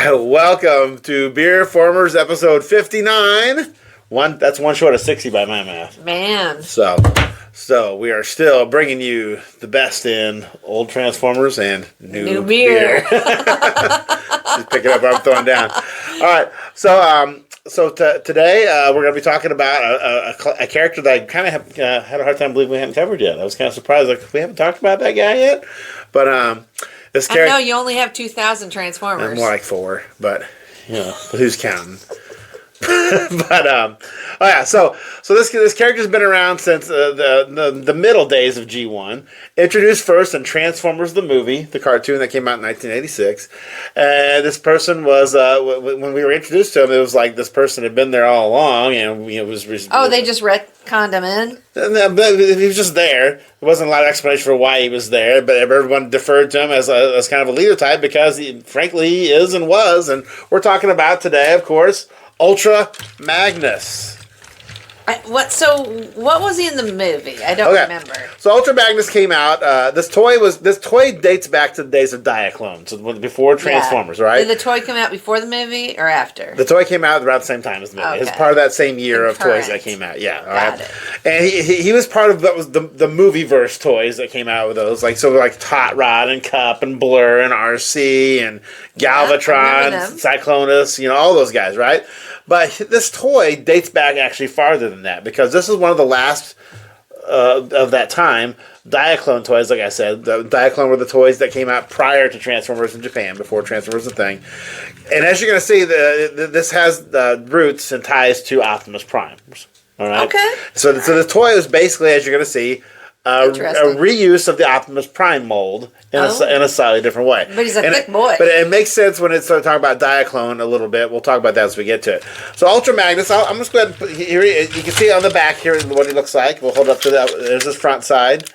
Welcome to BeerFormers episode 59. That's one short of 60 by my math. Man. So we are still bringing you the best in old Transformers and new beer. Just pick it up, I'm throwing down. All right, today we're going to be talking about a character that I kind of had a hard time believing we hadn't covered yet. I was kind of surprised, like, we haven't talked about that guy yet. But this character, I know you only have 2,000 Transformers. More like 4, but who's counting? So this character's been around since the middle days of G1. Introduced first in Transformers the movie, the cartoon that came out in 1986. And this person was when we were introduced to him, it was like this person had been there all along, and it was. They just retconned him in. He was just there. There wasn't a lot of explanation for why he was there, but everyone deferred to him as kind of a leader type because he is and was. And we're talking about today, of course, Ultra Magnus. What was he in the movie? I don't remember. So Ultra Magnus came out. This toy dates back to the days of Diaclone, so before Transformers, right? Did the toy come out before the movie or after? The toy came out around the same time as the movie. Okay. It's part of that same year of toys that came out. Yeah, Got it. And he was part of the movie verse toys that came out with those, like Hot Rod and Cup and Blur and RC and Galvatron, Cyclonus, all those guys, right? But this toy dates back actually farther than that, because this is one of the last of that time Diaclone toys. Like I said, the Diaclone were the toys that came out prior to Transformers in Japan, before Transformers was a thing. And as you're going to see, this has roots and ties to Optimus Prime. All right. Okay. So the toy is basically, as you're going to see, a reuse of the Optimus Prime mold in a slightly different way. But he's a thick boy. But it makes sense when it's talking about Diaclone a little bit. We'll talk about that as we get to it. So Ultra Magnus, I'm just going to put here. You can see on the back here what he looks like. We'll hold up to that. There's his front side.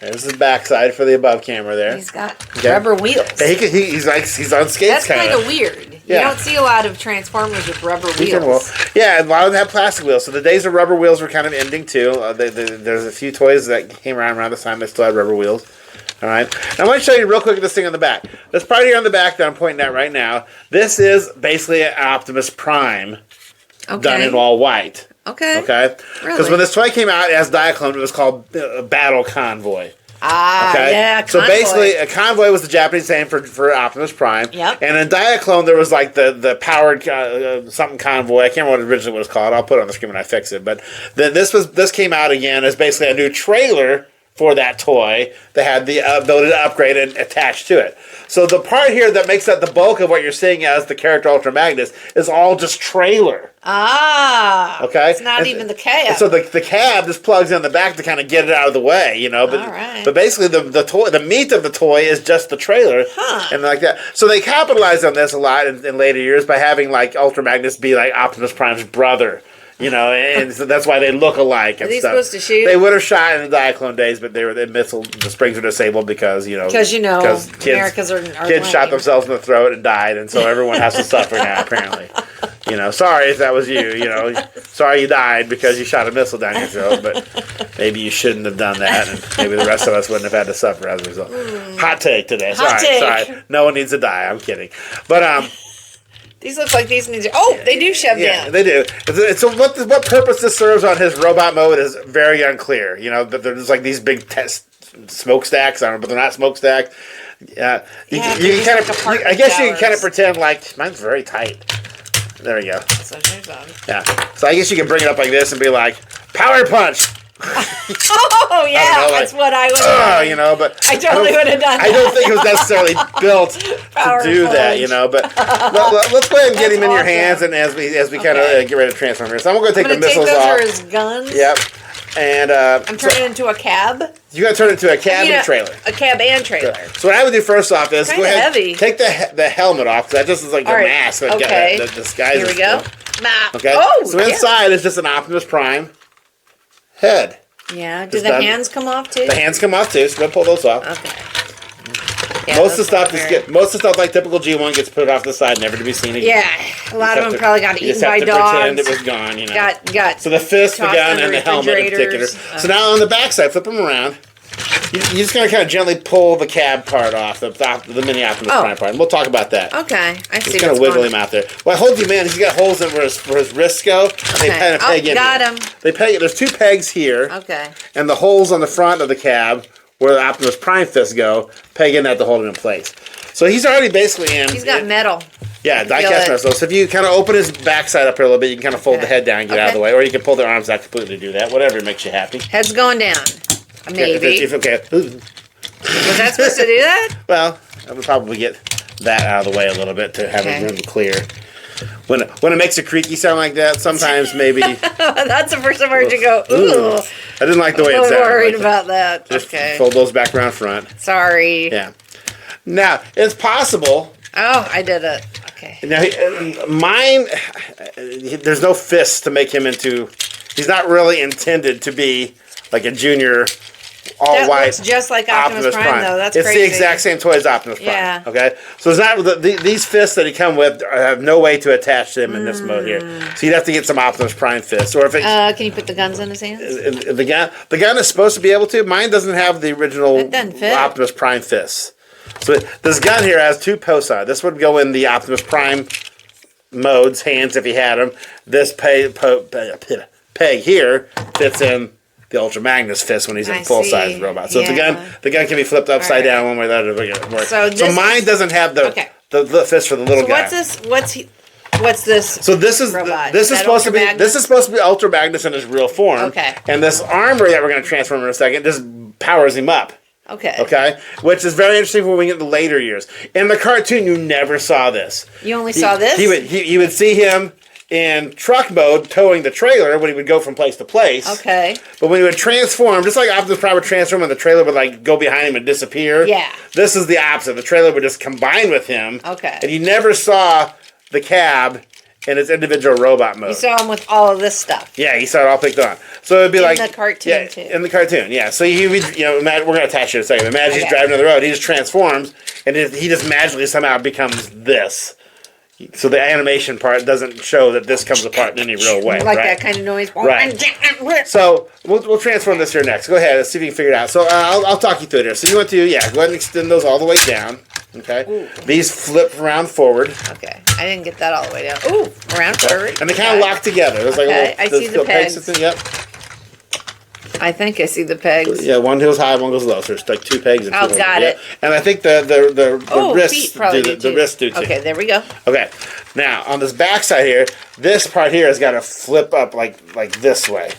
There's his back side for the above camera there. He's got rubber wheels. He's on skates. That's kind of weird. You don't see a lot of Transformers with rubber wheels. Yeah, a lot of them have plastic wheels. So the days of rubber wheels were kind of ending too. There's a few toys that came around this time that still had rubber wheels. All right. Now I want to show you real quick this thing on the back. This part here on the back that I'm pointing at right now, this is basically an Optimus Prime done in all white. Okay. Because when this toy came out as Diaclone, it was called Battle Convoy. Yeah, Convoy. So basically, a Convoy was the Japanese name for Optimus Prime. Yep. And in Diaclone, there was like the powered something Convoy. I can't remember what originally was called. I'll put it on the screen when I fix it. But then this came out again as basically a new trailer for that toy that had the ability to upgrade and attach to it. So the part here that makes up the bulk of what you're seeing as the character Ultra Magnus is all just trailer. Okay? It's not even the cab. So the cab just plugs in the back to kind of get it out of the way, But basically the meat of the toy is just the trailer. And like that. So they capitalized on this a lot in later years by having like Ultra Magnus be like Optimus Prime's brother. And so that's why they look alike. Are they supposed to shoot? They would have shot in the Diaclone days, but the springs were disabled because kids shot themselves in the throat and died, and so everyone has to suffer now. Apparently, sorry if that was you. Sorry you died because you shot a missile down your throat, but maybe you shouldn't have done that, and maybe the rest of us wouldn't have had to suffer as a result. Hot take today. Sorry. No one needs to die. I'm kidding, but These look like these need to... Oh, they do shove down. Yeah, they do. So what purpose this serves on his robot mode is very unclear. There's like these big smokestacks. I don't know, but they're not smokestacks. I guess you can kind of pretend like mine's very tight. There we go. So I guess you can bring it up like this and be like, power punch. That's what I would have done. But I totally would have done that. I don't think it was necessarily built to do that, but let's go ahead and get him in your hands, and as we kind of get ready to transform here. So I'm going to take the missiles off. Those are his guns. Yep. And I'm turning it into a cab. You got to turn it into a cab and trailer. A cab and trailer. So what I would do first off is go ahead, heavy. Take the helmet off, because that just is like the mask that disguises. Here we go. Okay. So inside is just an Optimus Prime head. Yeah. Do the hands come off too? The hands come off too, so we'll pull those off. Okay. Yeah, most of the stuff like typical G1 gets put off the side, never to be seen again. Yeah, a lot of them probably got eaten by dogs. You just have to pretend it was gone, Got so the fist, the gun, and the helmet in particular. So now on the back side, flip them around. You just gotta kind of gently pull the cab part off, the mini Optimus Prime part. And we'll talk about that. Okay, I see. Just kind of wiggle him out there. Well, I hold you, man. He's got holes in where his wrists go. Okay. They kind of peg in. Got him. They peg. There's 2 pegs here. Okay. And the holes on the front of the cab where the Optimus Prime fists go, peg in that to hold him in place. So he's already basically in. He's got metal. Yeah, die-cast metal. So if you kind of open his backside up here a little bit, you can kind of fold the head down and get out of the way. Or you can pull the arms out completely to do that. Whatever makes you happy. Head's going down. Maybe. Okay. Was that supposed to do that? Well, I would probably get that out of the way a little bit to have it room clear. When it makes a creaky sound like that, sometimes maybe... That's the first I've heard you go, ooh. I didn't like the way it sounded. I'm worried about that. Just fold those back around front. Sorry. Yeah. Now, it's possible... Oh, I did it. Okay. Now, mine, there's no fists to make him into... He's not really intended to be like a junior... all white. Looks just like Optimus Prime, though. That's crazy. It's the exact same toy as Optimus Prime. Yeah. Okay. So it's not these fists that he come with have no way to attach them in this mode here. So you'd have to get some Optimus Prime fists, or if it, can you put the guns in his hands? The gun is supposed to be able to. Mine doesn't have the original Optimus Prime fists. So this gun here has 2 posts on it. This would go in the Optimus Prime mode's hands if he had them. This peg here fits in the Ultra Magnus fist when he's in full size robot. So the gun can be flipped upside down one way or the other. So mine doesn't have the fist for the little guy. What's this? So this is supposed to be Ultra Magnus in his real form. Okay. And this armor that we're going to transform in a second just powers him up. Okay. Okay. Which is very interesting when we get to later years. In the cartoon, you never saw this. You only saw this? You would see him in truck mode, towing the trailer when he would go from place to place. Okay. But when he would transform, just like Optimus Prime would transform and the trailer would like go behind him and disappear. Yeah. This is the opposite. The trailer would just combine with him. Okay. And you never saw the cab in its individual robot mode. You saw him with all of this stuff. Yeah, you saw it all picked on. So it'd be like in the cartoon too. In the cartoon, yeah. So he would, we're gonna attach it in a second. Imagine he's driving down the road, he just transforms, and he just magically somehow becomes this. So the animation part doesn't show that this comes apart in any real way. Like that kind of noise. Right. So we'll transform this here next. Go ahead. Let's see if you can figure it out. So I'll talk you through it here. So you want to, go ahead and extend those all the way down. Okay. Ooh. These flip around forward. Okay. I didn't get that all the way down. Ooh, around forward. And they kind of lock together. There's like a little, I see the pegs. Yep. I think I see the pegs. Yeah, one goes high, one goes low. So there's like 2 pegs. And got it. And I think the wrists the wrists do too. Okay, there we go. Okay, now on this back side here, this part here has got to flip up like this way.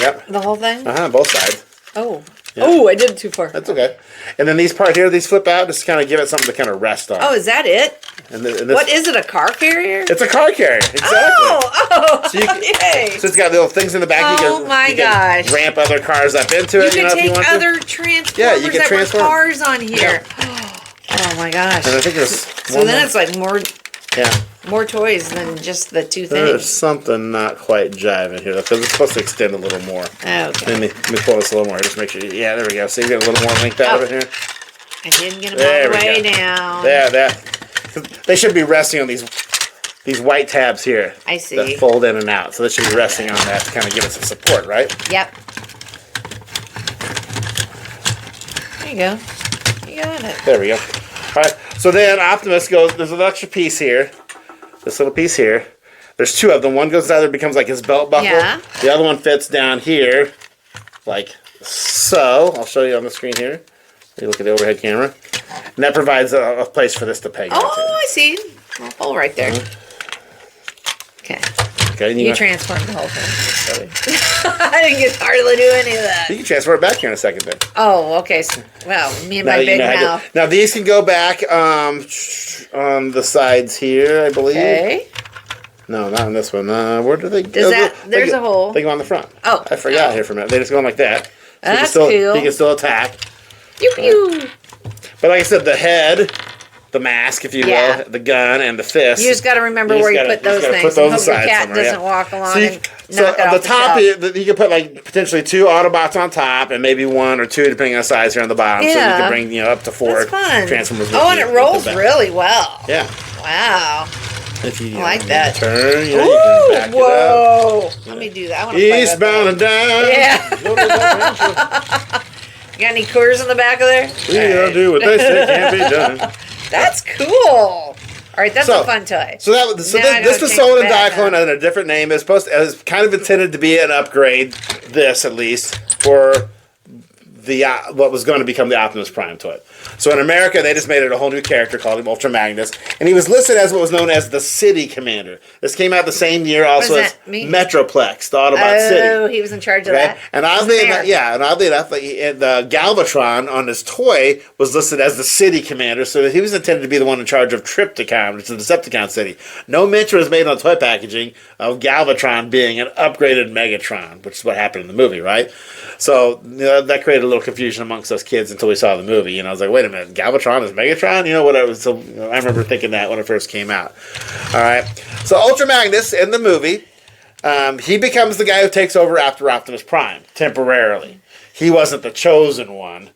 Yep. The whole thing? Both sides. Oh. Yeah. Oh, I did it too far. That's okay. And then these part here, these flip out, just kind of give it something to kind of rest on. Oh, is that it? And this, what is it, a car carrier? It's a car carrier, exactly. Oh, so yay. So it's got little things in the back. You can ramp other cars up into it. You can take other transformers you can transform cars on here. Yeah. Oh my gosh. And I think there's so then it's like more... Yeah. More toys than just the 2 things. There's something not quite jiving here, because it's supposed to extend a little more. Okay. Let me pull this a little more. Just make sure. Yeah, there we go. So you get a little more length out of it here. I didn't get them all the way down. They should be resting on these white tabs here. I see. That fold in and out. So they should be resting on that to kind of give us a support, right? Yep. There you go. You got it. There we go. All right. So then Optimus goes, there's an extra piece here. This little piece here. There's 2 of them. One goes either becomes like his belt buckle. Yeah. The other one fits down here, like so. I'll show you on the screen here. You look at the overhead camera. And that provides a place for this to peg into. Oh, I see. A hole right there. Okay. Okay. You transformed the whole thing. I didn't get hardly do any of that. You can transfer it back here in a second then. Oh, okay. So, well, me and my big mouth. Now these can go back on the sides here, I believe. Okay. No, not on this one. Where do they go? There's a hole. They go on the front. Oh. I forgot here for a minute. They just go on like that. So that's cool. He can still attack. Pew pew. But like I said, the head, the mask, if you will, the gun, and the fist. You just got to remember where you put those things. Put those aside your cat doesn't walk along so at the top, you can put like potentially 2 Autobots on top, and maybe 1 or 2 depending on the size here on the bottom. So you can bring up to 4 Transformers. Oh, and it rolls really well. Yeah. Wow. If you like that. Turn, you can back it up. Let me do that. I want to eastbound and down. Yeah. You got any Coors in the back of there? We don't do what they say can't be done. That's cool. All right, that's a fun toy. So this was sold in Diaclone under a different name. It was kind of intended to be an upgrade. This at least for what was going to become the Optimus Prime toy. So in America, they just made it a whole new character called him Ultra Magnus, and he was listed as what was known as the City Commander. This came out the same year also as Metroplex, the Autobots City. Oh, he was in charge of that. And oddly enough, the Galvatron on his toy was listed as the City Commander, so he was intended to be the one in charge of Tripticon, which is the Decepticon City. No mention was made on toy packaging of Galvatron being an upgraded Megatron, which is what happened in the movie, right? So that created a little confusion amongst us kids until we saw the movie. And I was like, wait a minute, Galvatron is Megatron? Whatever. So I remember thinking that when it first came out. All right. So Ultra Magnus in the movie, he becomes the guy who takes over after Optimus Prime temporarily. He wasn't the chosen one.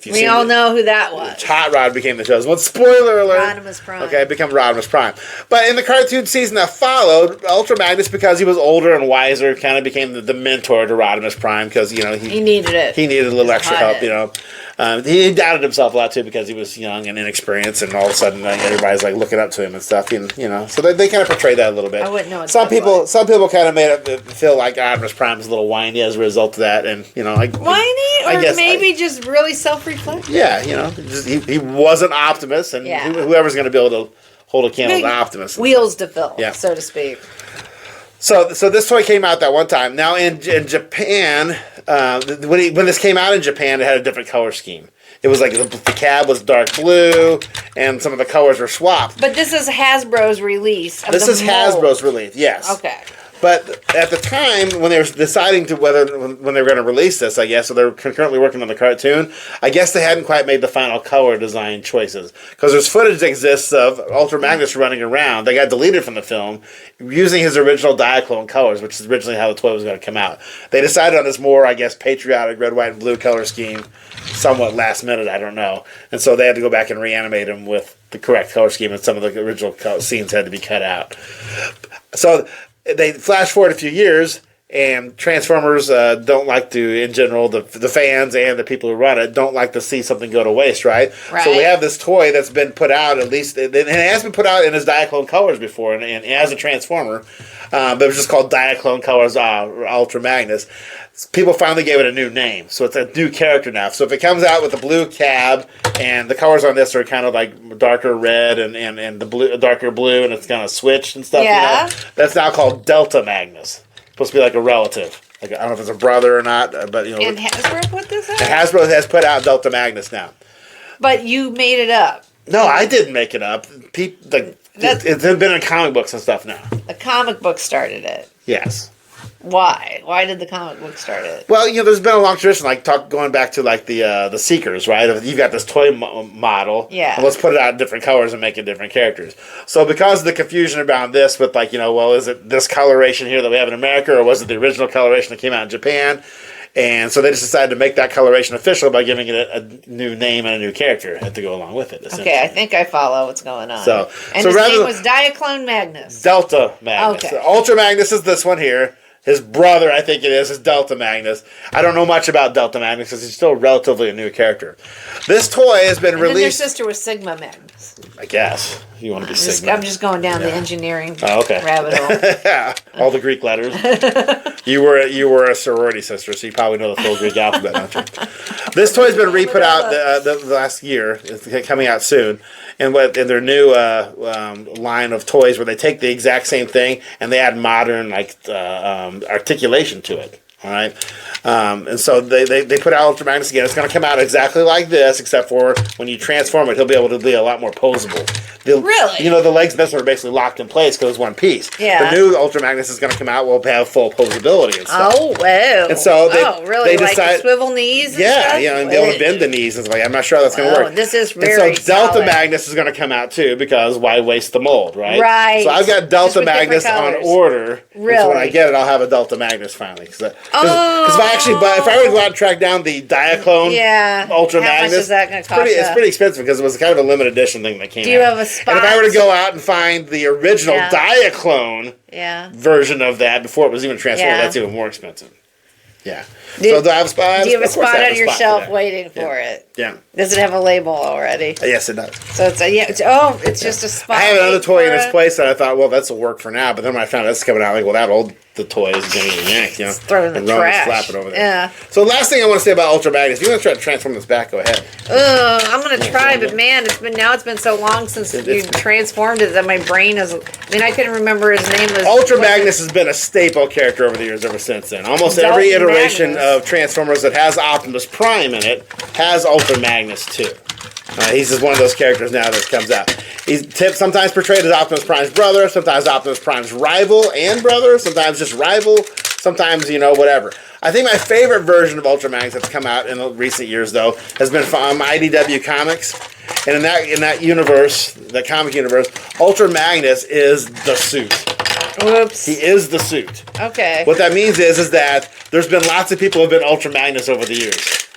We all know who that was. Hot Rod became the chosen one. Spoiler alert. Rodimus Prime. Okay, become Rodimus Prime. But in the cartoon season that followed, Ultra Magnus, because he was older and wiser, kind of became the mentor to Rodimus Prime because, he needed it. He needed a little extra help, he doubted himself a lot, too, because he was young and inexperienced, and all of a sudden everybody's, looking up to him and stuff, and, so they kind of portrayed that a little bit. I wouldn't know what some people kind of made it feel like Rodimus Prime is a little whiny as a result of that, and, whiny? Or maybe just really self-reflective? Yeah, he wasn't Optimus, and whoever's going to be able to hold a candle to Optimus. Wheels to fill, so to speak. So this toy came out that one time. Now in Japan, when this came out in Japan, it had a different color scheme. It was like the cab was dark blue, and some of the colors were swapped. But this is Hasbro's release. Hasbro's release, yes. Okay. But at the time, when they were deciding when they were going to release this, I guess, so they were concurrently working on the cartoon, I guess they hadn't quite made the final color design choices. Because there's footage that exists of Ultra Magnus running around. They got deleted from the film using his original Diaclone colors, which is originally how the toy was going to come out. They decided on this more, I guess, patriotic red, white, and blue color scheme, somewhat last minute, I don't know. And so they had to go back and reanimate him with the correct color scheme, and some of the original scenes had to be cut out. So they flash forward a few years, and Transformers don't like to, in general, the fans and the people who run it don't like to see something go to waste, right? So we have this toy that's been put out, at least, and it has been put out in his Diaclone colors before, and as a Transformer, but it was just called Diaclone Colors Ultra Magnus. People finally gave it a new name, so it's a new character now. So if it comes out with the blue cab, and the colors on this are kind of like darker red and the blue, darker blue, and it's kind of switched and stuff. That's now called Delta Magnus. Supposed to be like a relative. I don't know if it's a brother or not, but And Hasbro put this out? Hasbro has put out Delta Magnus now. But you made it up. No, I didn't make it up. It's been in comic books and stuff now. The comic book started it. Yes. Why? Why did the comic book start it? Well, there's been a long tradition, going back to the Seekers, right? You've got this toy model. Yeah. And let's put it out in different colors and make it different characters. So because of the confusion around this with is it this coloration here that we have in America, or was it the original coloration that came out in Japan? And so they just decided to make that coloration official by giving it a new name and a new character to go along with it. Okay, I think I follow what's going on. So his name was Diaclone Magnus. Delta Magnus. Okay. Ultra Magnus is this one here. His brother, I think it is Delta Magnus. I don't know much about Delta Magnus because he's still relatively a new character. This toy has been released. And their sister was Sigma Magnus. I guess. You want to be Sigma. I'm just going down the engineering rabbit hole. Yeah, all the Greek letters. You were a sorority sister, so you probably know the full Greek alphabet, don't you? This toy's been re-put out the last year. It's coming out soon. And in their new line of toys where they take the exact same thing and they add modern articulation to it. All right, and so they put out Ultra Magnus again. It's going to come out exactly like this, except for when you transform it, he'll be able to be a lot more posable. Really? The legs and this are basically locked in place because it's one piece. Yeah. The new Ultra Magnus is going to come out. Will have full posability and stuff. Oh wow! And so really? Like the swivel knees? And stuff? And be able to bend the knees. It's I'm not sure that's going to work. This is very And so Delta Magnus is going to come out too because why waste the mold, right? Right. So I've got Delta Magnus on order. Really? So when I get it, I'll have a Delta Magnus finally. Because if I were to go out and track down the Diaclone Ultra Magnus, much is that going to cost? It's pretty expensive because it was kind of a limited edition thing that came out. Do you have a spot? And if I were to go out and find the original Diaclone version of that before it was even transformed, that's even more expensive. Yeah. So do I have a spot? Do you have a spot on your shelf waiting for it? Yeah. Does it have a label already? Yes, it does. So it's it's just a spot. I have another toy in its place that I thought, well, that's will work for now. But then when I found out this coming out, like, well, the toy is going to get yanked, throw it in the trash. Slap it over there. Yeah. So last thing I want to say about Ultra Magnus, if you want to try to transform this back, go ahead. I'm going to try, but man, it's been so long since you transformed it that my brain is. I mean, I couldn't remember his name. Ultra Magnus has been a staple character over the years, ever since then. Almost every iteration of Transformers that has Optimus Prime in it has Ultra Magnus too. He's just one of those characters now that comes out. He's sometimes portrayed as Optimus Prime's brother, sometimes Optimus Prime's rival and brother, sometimes just rival, sometimes, whatever. I think my favorite version of Ultra Magnus that's come out in the recent years, though, has been from IDW Comics. And in that universe, the comic universe, Ultra Magnus is the suit. Whoops. He is the suit. Okay. What that means is that there's been lots of people who have been Ultra Magnus over the years.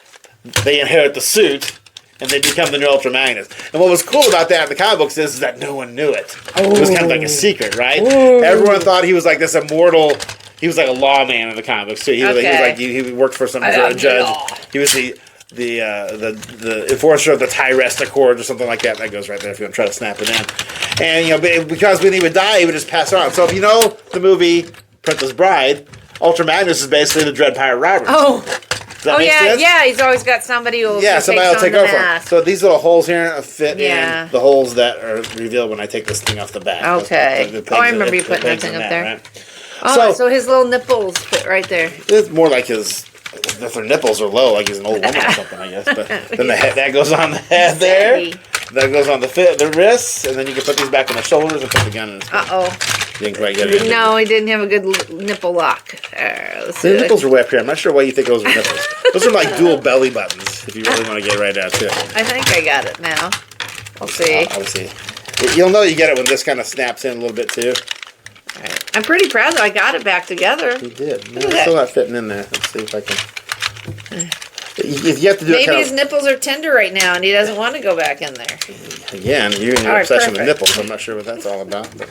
They inherit the suit, and they become the new Ultra Magnus. And what was cool about that in the comic books is that no one knew it. It was kind of like a secret, right? Ooh. Everyone thought he was like this immortal. He was like a lawman in the comic books too. He worked for some judge. He was the enforcer of the Tyrest Accord or something like that. That goes right there if you want to try to snap it in. And because when he would die, he would just pass on. So if you know the movie Princess Bride, Ultra Magnus is basically the Dread Pirate Roberts. Oh. Does that make sense? Yeah, he's always got somebody who somebody will take over him. So these little holes here fit in the holes that are revealed when I take this thing off the back. Okay. I remember you putting that thing up there. Right? Oh, so his little nipples fit right there. It's more like if their nipples are low, like he's an old woman or something, I guess. But then that goes on the head there. That goes on the wrists, and then you can put these back on the shoulders and put the gun in his face. You didn't quite get it. No, he didn't have a good nipple lock. The nipples are way up here. I'm not sure why you think those are nipples. Those are like dual belly buttons, if you really want to get right at it. I think I got it now. We'll see. I'll see. You'll know you get it when this kind of snaps in a little bit, too. Right. I'm pretty proud that I got it back together. You did. It's still not fitting in there. Let's see if I can. If you have to do maybe his nipples are tender right now and he doesn't want to go back in there. Again, you're in your obsession with nipples. I'm not sure what that's all about. But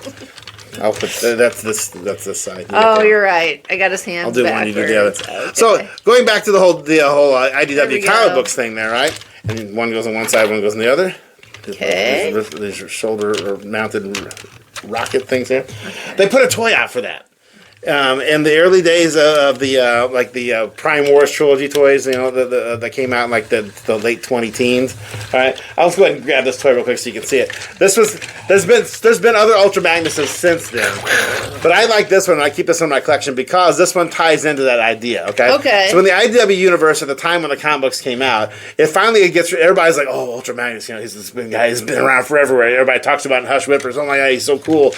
I'll put that's this side. You're right. I got his hands. I'll do backwards. one. You do the other. Okay. So going back to the whole IDW comic books thing there, right? And one goes on one side, one goes on the other. Okay. These are shoulder or mounted rocket things here. Okay. They put a toy out for that. In the early days of the Prime Wars trilogy toys, that came out in like the late 2010s. All right, I'll just go ahead and grab this toy real quick so you can see it. There's been other Ultra Magnuses since then, but I like this one and I keep this in my collection because this one ties into that idea. Okay. Okay. So in the IDW universe at the time when the comic books came out, it finally gets everybody's like, oh, Ultra Magnus, he's this big guy, he's been around forever. Everybody talks about in Hush Whippers. Oh my God, he's so cool.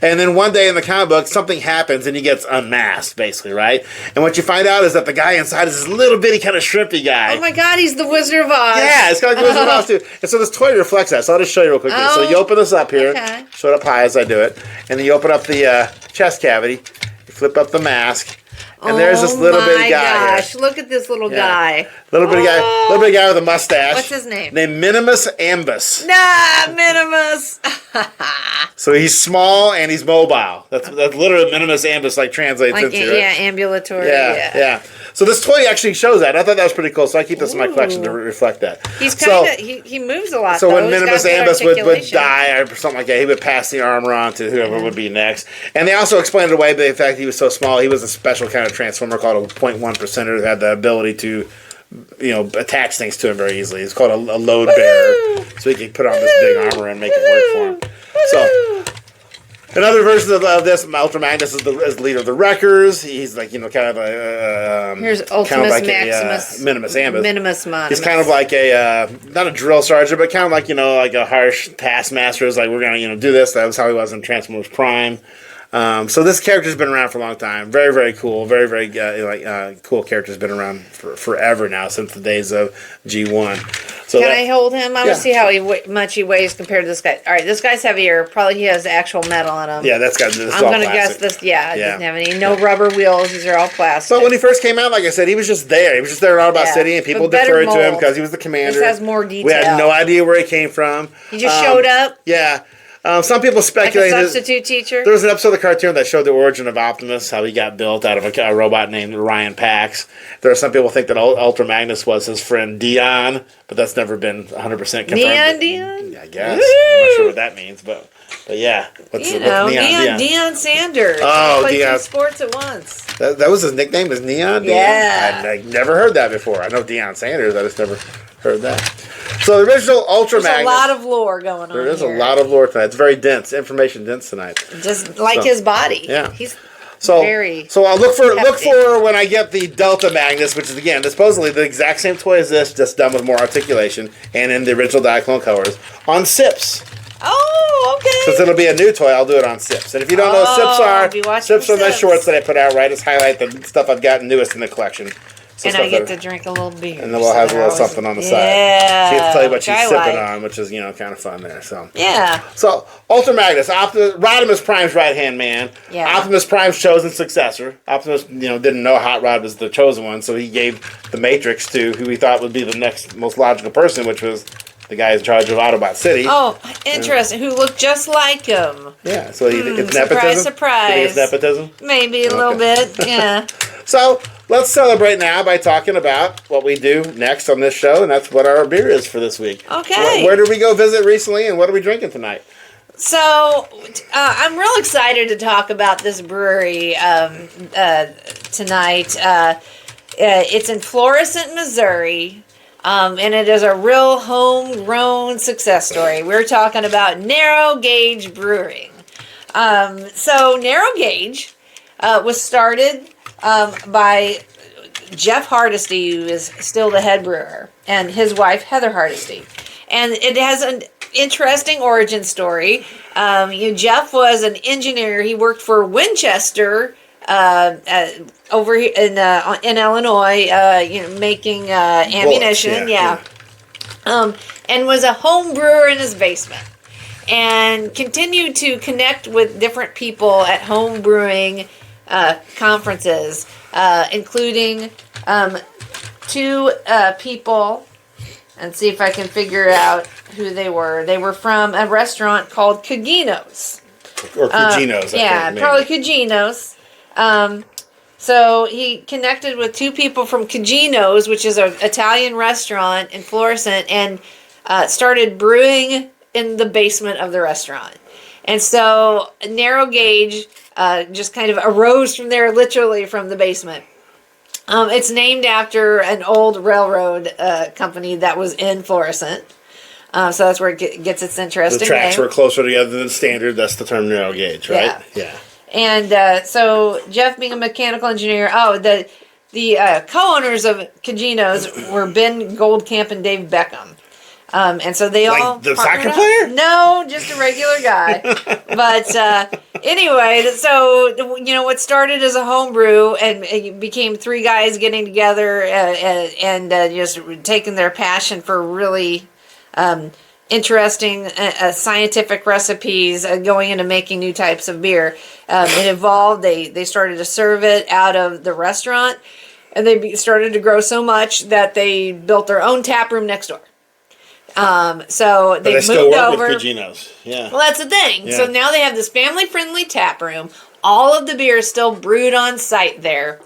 And then one day in the comic book, something happens and he gets unmasked, basically, right? And what you find out is that the guy inside is this little bitty kind of shrimpy guy. Oh my God, he's the Wizard of Oz. Yeah, it's kind of like the Wizard of Oz too. And so this toy reflects that. So I'll just show you real quickly. So you open this up here, show it up high as I do it, and then you open up the chest cavity, you flip up the mask, and there's this little bitty guy. Oh my gosh, look at this little guy. Little bitty guy with a mustache. What's his name? Named Minimus Ambus. Minimus. So he's small and he's mobile. That's literally Minimus Ambus translates into. Right? Yeah, ambulatory. Yeah. So this toy actually shows that. I thought that was pretty cool. So I keep this in my collection to reflect that. He's kind of he moves a lot. So when Minimus Ambus would die or something like that, he would pass the armor on to whoever would be next. And they also explained it away by the fact he was so small. He was a special kind of transformer called a 0.1%er that had the ability to attach things to him very easily. It's called a load bearer. So he could put on this big armor and make it work for him. So another version of this, Ultra Magnus is the leader of the Wreckers. He's like, kind of a here's Ultimus Maximus, Minimus Ambus. Minimus Maximus. He's kind of like a not a drill sergeant, but kind of like like a harsh taskmaster. Is like, we're gonna do this. That was how he was in Transformers Prime. So this character's been around for a long time. Very, very cool. Very, very cool character's been around for forever now, since the days of G1. So can I hold him? I want to see how much he weighs compared to this guy. All right, this guy's heavier. Probably he has actual metal in him. Yeah, that's got this. I'm going to guess this. Yeah, doesn't have any. No rubber wheels. These are all plastic. So when he first came out, like I said, he was just there. He was just there in Autobot City, and people deferred to him because he was the commander. This has more detail. We had no idea where he came from. He just showed up. Yeah. Some people Like a speculate substitute teacher? there was an episode of the cartoon that showed the origin of Optimus, how he got built out of a robot named Ryan Pax. There are some people think that Ultra Magnus was his friend Dion, but that's never been 100% confirmed. Dion? Yeah, I guess. I'm not sure what that means, but yeah. What's Dion Sanders. Oh, he played Dion. 2 sports at once. That was his nickname, is Neon? Yeah. I never heard that before. I know Deion Sanders, I just never heard that. So the original Ultra Magnus. There's a lot of lore going on There is here. a lot of lore tonight. It's very dense, information dense tonight. Just like his body. Yeah. He's So I'll look for when I get the Delta Magnus, which is again supposedly the exact same toy as this, just done with more articulation and in the original Diaclone colors on Sips. Oh, okay. Since it'll be a new toy, I'll do it on Sips. And if you don't know what Sips are, Sips are the shorts that I put out, right? Just highlight the stuff I've gotten newest in the collection. So and I get to drink a little beer. And then we'll have a little something on the side. Yeah. She gets to tell you what she's sipping on, which is, kind of fun there. So yeah. So Ultra Magnus, Rodimus Prime's right-hand man. Yeah. Optimus Prime's chosen successor. Optimus, didn't know Hot Rod was the chosen one, so he gave the Matrix to who he thought would be the next most logical person, which was the guy in charge of Autobot City. Oh, interesting. Who looked just like him. Yeah, so it's surprise, nepotism? surprise. You think it's nepotism? Maybe a little bit, yeah. So let's celebrate now by talking about what we do next on this show, and that's what our beer is for this week. Okay. Where did we go visit recently, and what are we drinking tonight? So I'm real excited to talk about this brewery tonight. It's in Florissant, Missouri. And it is a real homegrown success story. We're talking about Narrow Gauge Brewing. So Narrow Gauge was started by Jeff Hardesty, who is still the head brewer, and his wife, Heather Hardesty. And it has an interesting origin story. Jeff was an engineer. He worked for Winchester over in Illinois, making ammunition, and was a home brewer in his basement, and continued to connect with different people at home brewing conferences, including 2 people, and see if I can figure out who they were. They were from a restaurant called Cugino's. Or Cugino's, I think. Probably Cugino's. So he connected with 2 people from Cugino's, which is an Italian restaurant in Florissant, and started brewing in the basement of the restaurant. And so Narrow Gauge just kind of arose from there, literally from the basement. It's named after an old railroad company that was in Florissant. So that's where it gets its interesting The tracks name. were closer together than standard. That's the term Narrow Gauge, right? Yeah. And so Jeff being a mechanical engineer, the co-owners of Cugino's were Ben Goldcamp and Dave Beckham. And so they all... Like the soccer player? No, just a regular guy. But anyway, so, what started as a homebrew and it became 3 guys getting together and just taking their passion for really... interesting scientific recipes going into making new types of beer. It evolved. They started to serve it out of the restaurant, and they started to grow so much that they built their own tap room next door. So they moved over. With Cugino's. Yeah. Well, that's the thing. Yeah. So now they have this family-friendly tap room. All of the beer is still brewed on site there,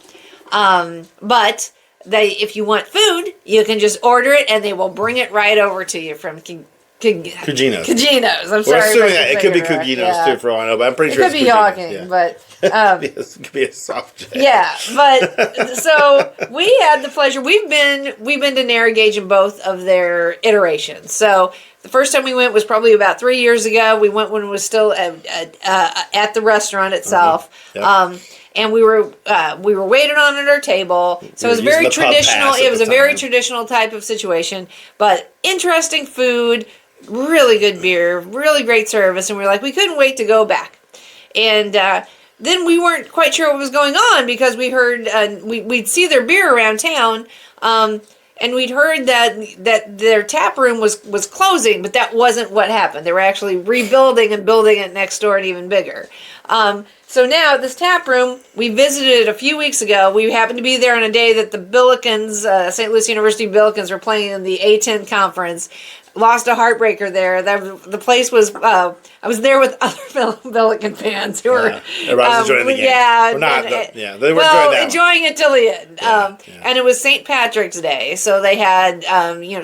but if you want food, you can just order it, and they will bring it right over to you from Cugino's. Cugino's. I'm We're sorry. assuming that it could be Cugino's too, for all I know, but I'm pretty sure it could be Hawking, but it could be a soft J. yeah. But so we had the pleasure. We've been to Narrow Gauge in both of their iterations. So the first time we went was probably about 3 years ago. We went when it was still at the restaurant itself. Mm-hmm. Yep. And we were waiting on at our table, so it was very traditional. It was a very traditional type of situation, but interesting food, really good beer, really great service, and we were like, we couldn't wait to go back. And then we weren't quite sure what was going on because we heard we'd see their beer around town, and we'd heard that their tap room was closing, but that wasn't what happened. They were actually rebuilding and building it next door and even bigger. So now this tap room, we visited a few weeks ago. We happened to be there on a day that the Billikens, St. Louis University Billikens, were playing in the A10 conference. lost a heartbreaker there. The place was. I was there with other Billiken fans who were. Everybody's enjoying the game. Yeah, or not. They were enjoying it till the end. And it was St. Patrick's Day, so they had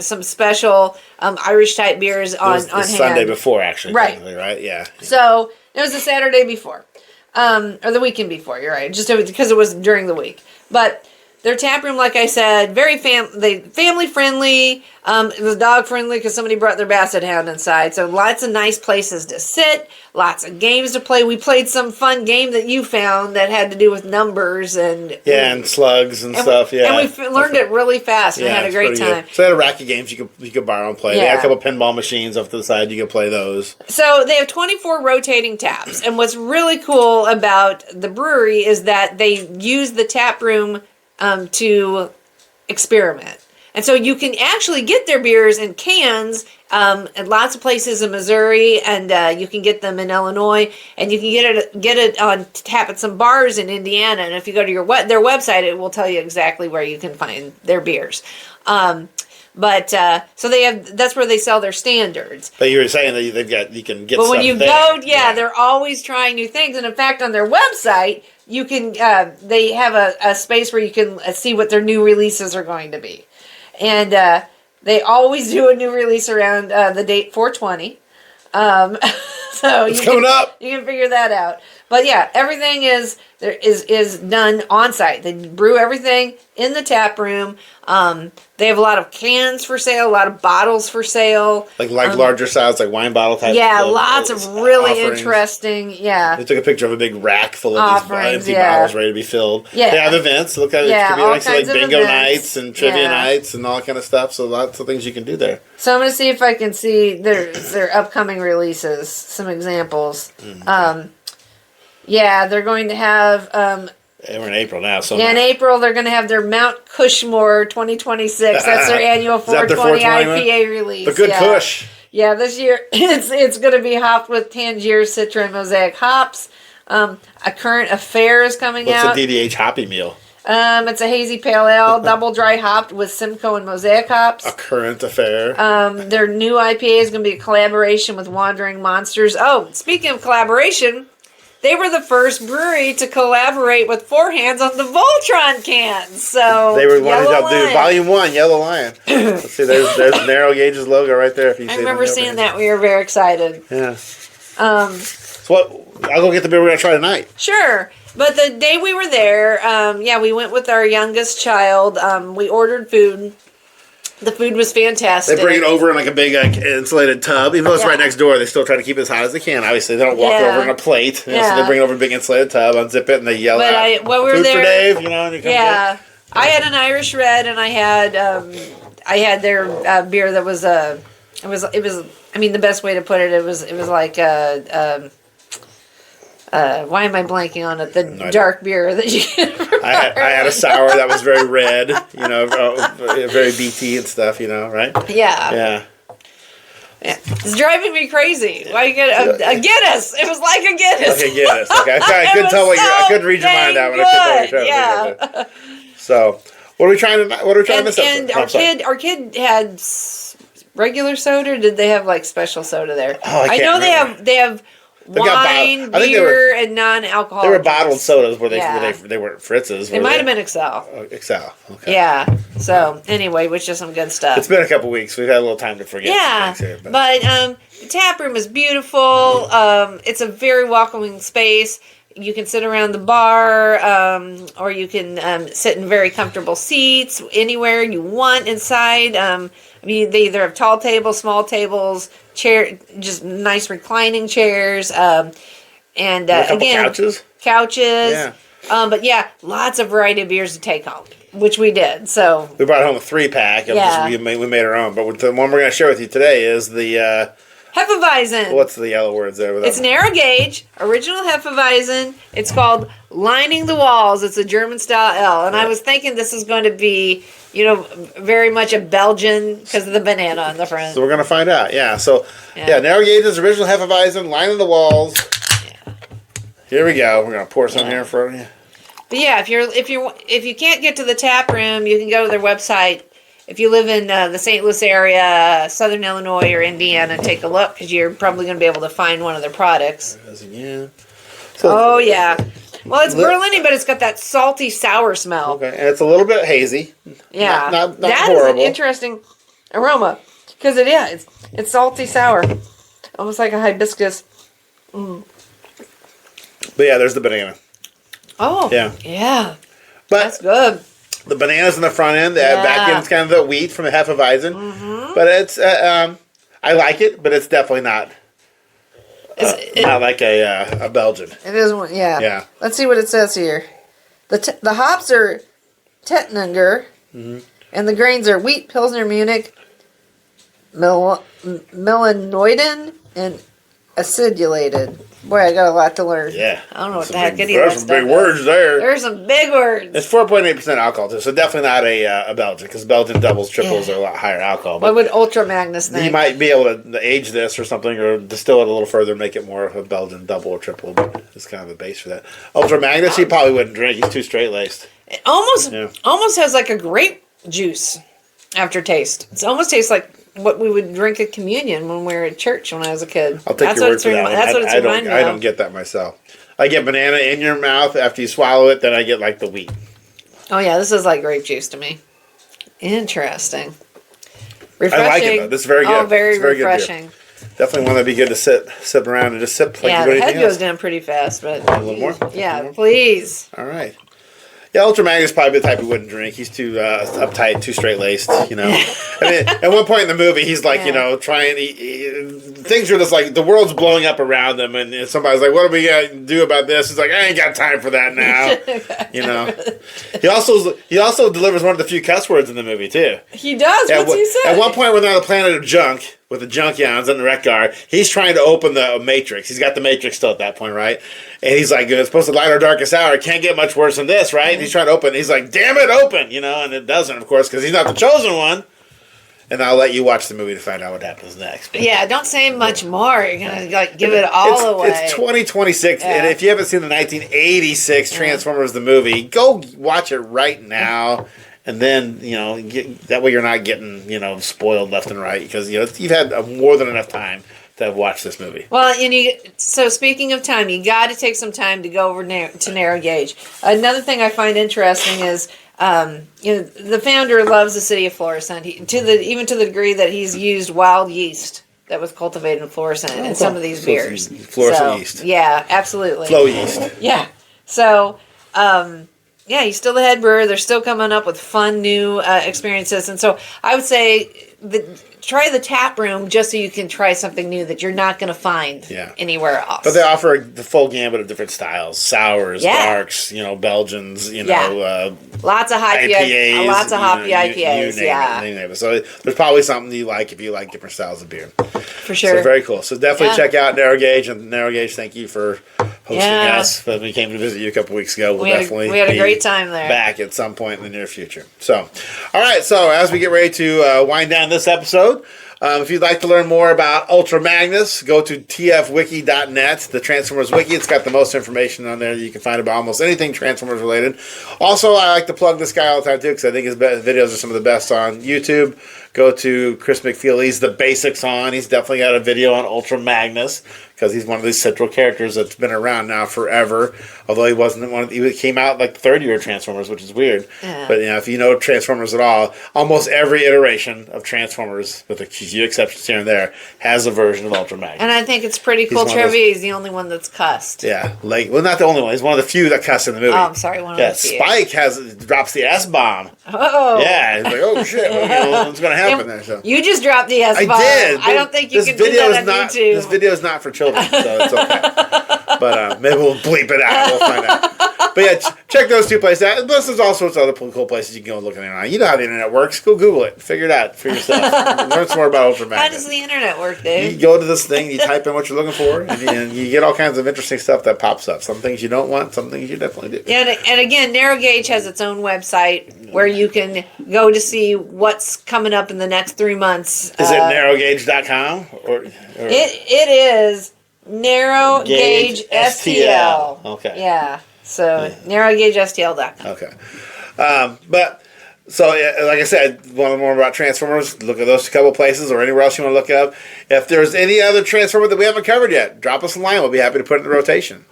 some special Irish type beers on hand. Sunday before, actually. Right. Right. Yeah. So it was the Saturday before, or the weekend before. You're right. Just because it was during the week, but. Their tap room, like I said, very family friendly. It was dog friendly because somebody brought their basset hound inside. So lots of nice places to sit, lots of games to play. We played some fun game that you found that had to do with numbers and slugs and stuff. And we learned it really fast and had a great time. Good. So they had a rack of games you could borrow and play. They had a couple pinball machines off to the side. You could play those. So they have 24 rotating taps, and what's really cool about the brewery is that they use the tap room to experiment. And so you can actually get their beers in cans at lots of places in Missouri, and you can get them in Illinois, and you can get it on tap at some bars in Indiana. And if you go to their website, it will tell you exactly where you can find their beers. So that's where they sell their standards. But you were saying that you can get. But when you go, they're always trying new things. And in fact, on their website, you can. They have a space where you can see what their new releases are going to be, and they always do a new release around the date 4/20. So it's coming up. You can figure that out. But yeah, everything is done on site. They brew everything in the tap room. They have a lot of cans for sale, a lot of bottles for sale. Like larger size, like wine bottle type. Yeah, lots of really interesting. Yeah. They took a picture of a big rack full of these empty bottles ready to be filled. Yeah. They have events. Look at it. It could be like bingo nights and trivia nights and all that kind of stuff. So lots of things you can do there. So I'm going to see if I can see their upcoming releases, some examples. Mm-hmm. They're going to have. We're in April now. So in April, they're going to have their Mount Cushmore 2026. That's their annual 420 IPA release. The good Kush. Yeah, this year it's going to be hopped with Tangier, Citra, and Mosaic hops. A Current Affair is coming out. What's a DDH hoppy meal? It's a hazy pale ale, double dry hopped with Simcoe and Mosaic hops. A Current Affair. Their new IPA is going to be a collaboration with Wandering Monsters. Oh, speaking of collaboration, they were the first brewery to collaborate with Four Hands on the Voltron cans. So they were wanting to do Volume 1, Yellow Lion. Let's see, there's Narrow Gauge's logo right there. If you I remember seeing that. We were very excited. Yeah. So I'll go get the beer we're going to try tonight. Sure. But the day we were there, we went with our youngest child. We ordered food. The food was fantastic. They bring it over in like a big insulated tub. Even though it's right next door, they still try to keep it as hot as they can. Obviously, they don't walk over in a plate. So they bring it over a big insulated tub, unzip it, and they yell out, "Food for Dave!" And you come get. I had an Irish Red, and I had their beer that was it was. I mean, the best way to put it, it was like why am I blanking on it? The dark beer that you get. I had a sour that was very red, very BT and stuff, right? Yeah. It's driving me crazy. Why you get a Guinness? It was like a Guinness. Okay, Guinness. Okay, I couldn't tell what I couldn't read your mind out when I couldn't tell what you're trying to think. So, what are we trying to? And our kid had regular soda. Or did they have like special soda there? Oh, I know they have. Wine, beer, and non-alcoholic. They were bottled sodas. They weren't Fritz's. They might have been Excel. Excel. Okay. Yeah. So anyway, which is some good stuff. It's been a couple weeks. We've had a little time to forget. Yeah. But the tap room is beautiful. It's a very welcoming space. You can sit around the bar, or you can sit in very comfortable seats anywhere you want inside. They either have tall tables, small tables, just nice reclining chairs, and again, couches. Yeah. But lots of variety of beers to take home, which we did. So we brought home a 3-pack. We made our own. But the one we're going to share with you today is the Hefeweizen. What's the yellow words there? It's Narrow Gauge, original Hefeweizen. It's called Lining the Walls. It's a German style ale, and I was thinking this is going to be, very much a Belgian because of the banana on the front. So we're gonna find out. Yeah. So Narrow Gauge's original Hefeweizen, Lining the Walls. Yeah. Here we go. We're gonna pour some here for you. But if you can't get to the tap room, you can go to their website if you live in the St. Louis area, Southern Illinois, or Indiana, take a look because you're probably going to be able to find one of their products. Yeah. So, oh, yeah. Well, it's Berlini, but it's got that salty, sour smell. Okay, and it's a little bit hazy. Yeah. Not that horrible. is an interesting aroma because it's salty, sour. Almost like a hibiscus. Mm. But yeah, there's the banana. Oh. Yeah. But that's good. The bananas in the front end, the back end's kind of the wheat from the Hefeweizen. Mm-hmm. But it's, I like it, but it's definitely not not like a Belgian. It isn't, Yeah. Let's see what it says here. The hops are Tettnanger, and the grains are wheat, Pilsner, Munich, melanoidin, and acidulated. Boy, I got a lot to learn. Yeah. I don't know what the heck any of There's that some stuff big words there. There's some big words. It's 4.8% alcohol, too, so definitely not a Belgian, because Belgian doubles, triples are a lot higher alcohol. What would Ultra Magnus think? You might be able to age this or something, or distill it a little further, make it more of a Belgian double or triple. But it's kind of the base for that. Ultra Magnus, he probably wouldn't drink. He's too straight laced. It almost has like a grape juice aftertaste. It almost tastes like what we would drink at communion when we were at church when I was a kid. I'll take your word for that. That's what it's reminding me of. I don't get that myself. I get banana in your mouth after you swallow it, then I get like the wheat. Oh yeah, this is like grape juice to me. Interesting. Refreshing. I like it though. This is very good. Oh, very Good refreshing. definitely one that'd be good to sit around and just sip like you do the head anything goes else. down pretty fast, but A little more? Yeah, please. All right. Yeah, Ultra Magnus is probably the type who wouldn't drink. He's too uptight, too straight-laced, you know. I mean, at one point in the movie, he's like, you know, trying... things are just like, the world's blowing up around them, and somebody's like, what are we going to do about this? He's like, I ain't got time for that now, you know. He also delivers one of the few cuss words in the movie, too. He does? What's he say? At one point, when they're on the planet of junk, with the junkyards in the wreck car, he's trying to open the Matrix. He's got the Matrix still at that point, right? And he's like, it's supposed to light our darkest hour. It can't get much worse than this, right? And he's trying to open. He's like, damn it, open, you know? And it doesn't, of course, because he's not the chosen one. And I'll let you watch the movie to find out what happens next. But yeah, don't say much more. You're going to like give it all away. It's 2026, and if you haven't seen the 1986 Transformers the movie, go watch it right now. And then, you know, that way you're not getting, you know, spoiled left and right, because, you know, you've had more than enough time to have watched this movie. Well, so speaking of time, you got to take some time to go over to Narrow Gauge. Another thing I find interesting is, you know, the founder loves the city of Florissant, even to the degree that he's used wild yeast that was cultivated in Florissant in some of these beers. Florissant yeast. Yeah, absolutely. Flow yeast. Yeah. So, yeah, he's still the head brewer. They're still coming up with fun new experiences. And so I would say try the tap room just so you can try something new that you're not going to find anywhere else. But they offer the full gamut of different styles. Sours, darks, you know, Belgians, you know. Lots of hoppy IPAs. Lots of hoppy IPAs, you name it. So there's probably something you like if you like different styles of beer. For sure. So very cool. So definitely check out Narrow Gauge. And Narrow Gauge, thank you for hosting us. When we came to visit you a couple weeks ago, we had a great time there. Back at some point in the near future. So, all right. So as we get ready to wind down this episode, if you'd like to learn more about Ultra Magnus, go to tfwiki.net, the Transformers Wiki. It's got the most information on there that you can find about almost anything Transformers related. Also, I like to plug this guy all the time, too, because I think his videos are some of the best on YouTube. Go to Chris McFeely's The Basics On. He's definitely got a video on Ultra Magnus, because he's one of these central characters that's been around now forever. Although he came out like the third year of Transformers, which is weird. Yeah. But you know, if you know Transformers at all, almost every iteration of Transformers, with a few exceptions here and there, has a version of Ultra Magnus. And I think it's pretty cool trivia. He's the only one that's cussed. Yeah, not the only one. He's one of the few that cussed in the movie. Oh, I'm sorry, one of the few. Spike drops the S bomb. Oh. Yeah, he's like, oh shit, what's going to happen there? So you just dropped the S bomb. I did. I don't think you can do that on YouTube. This video is not for children, so it's okay. But maybe we'll bleep it out. We'll find out. But yeah, check those two places out. Plus, there's all sorts of other cool places you can go and look at. You know how the internet works. Go Google it. Figure it out for yourself. Learn some more about Ultra Magnus. How does the internet work, Dave? You go to this thing, you type in what you're looking for, and you get all kinds of interesting stuff that pops up. Some things you don't want, some things you definitely do. Yeah, and again, Narrow Gauge has its own website where you can go to see what's coming up in the next 3 months. Is it narrowgauge.com? Or it is Narrow Gauge STL. Okay. Yeah. So narrowgaugestl.com. Okay. But So, like I said, want more about Transformers, look at those couple places or anywhere else you want to look up. If there's any other Transformer that we haven't covered yet, drop us a line. We'll be happy to put it in the rotation.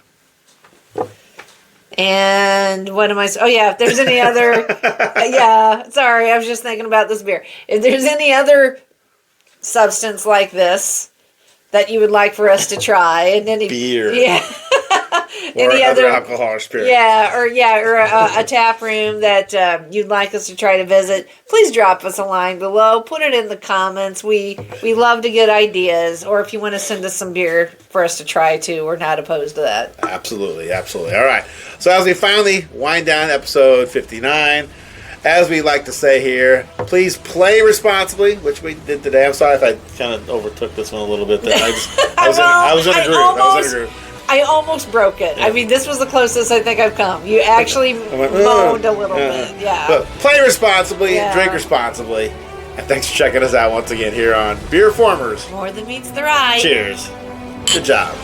And what am I... Oh, yeah, if there's any other... yeah, sorry, I was just thinking about this beer. If there's any other substance like this that you would like for us to try, and any... Beer. Yeah. Or any other alcohol or spirit. Or a tap room that you'd like us to try to visit, please drop us a line below. Put it in the comments. We love to get ideas. Or if you want to send us some beer for us to try too, we're not opposed to that. Absolutely. All right. So as we finally wind down episode 59, as we like to say here, please play responsibly, which we did today. I'm sorry if I kind of overtook this one a little bit. I was in a groove. I almost broke it. Yeah. I mean, this was the closest I think I've come. You actually moaned a little bit. Yeah. But play responsibly, drink responsibly. And thanks for checking us out once again here on BeerFormers. More than meets the eye. Cheers. Good job.